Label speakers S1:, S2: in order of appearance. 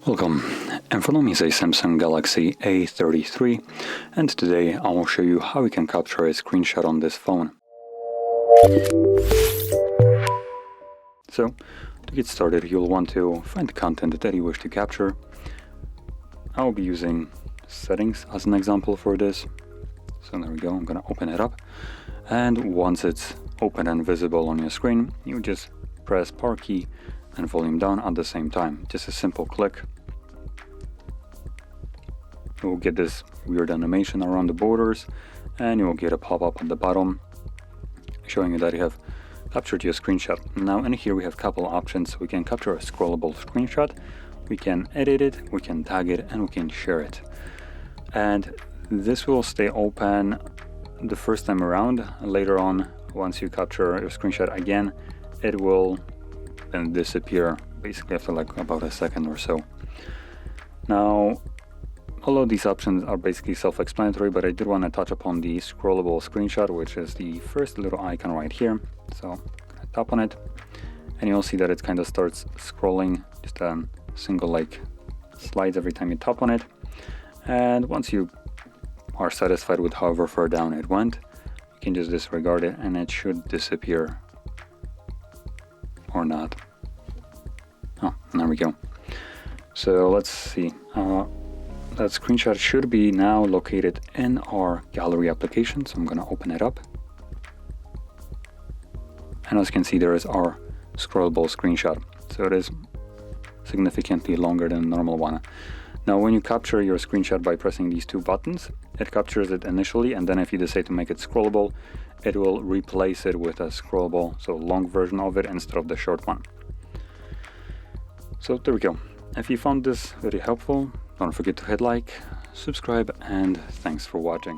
S1: Welcome. In front of me is a Samsung Galaxy A33, and today I will show you how you can capture a screenshot on this phone. So, to get started, you'll want to find the content that you wish to capture. I will be using settings as an example for this. So there we go, I'm going to open it up. And once it's open and visible on your screen, you just press power key and volume down at the same time. Just a simple click. You will get this weird animation around the borders, and you will get a pop-up at the bottom showing you that you have captured your screenshot. Now in here we have a couple options. We can capture a scrollable screenshot, we can edit it, we can tag it, and we can share it. And this will stay open the first time around. Later on, once you capture your screenshot again, it will then disappear basically after like about a second or so. Now, all of these options are basically self-explanatory, but I did want to touch upon the scrollable screenshot, which is the first little icon right here. So I'm gonna tap on it, and you'll see that it kind of starts scrolling, just a single like slides every time you tap on it. And once you are satisfied with however far down it went, you can just disregard it and it should disappear. Or not. Oh, there we go. So let's see. That screenshot should be now located in our gallery application. So I'm going to open it up. And as you can see, there is our scrollable screenshot. So it is significantly longer than a normal one. Now, when you capture your screenshot by pressing these two buttons, it captures it initially, and then if you decide to make it scrollable, it will replace it with a scrollable, so long version of it instead of the short one. So there we go. If you found this very helpful, don't forget to hit like, subscribe, and thanks for watching.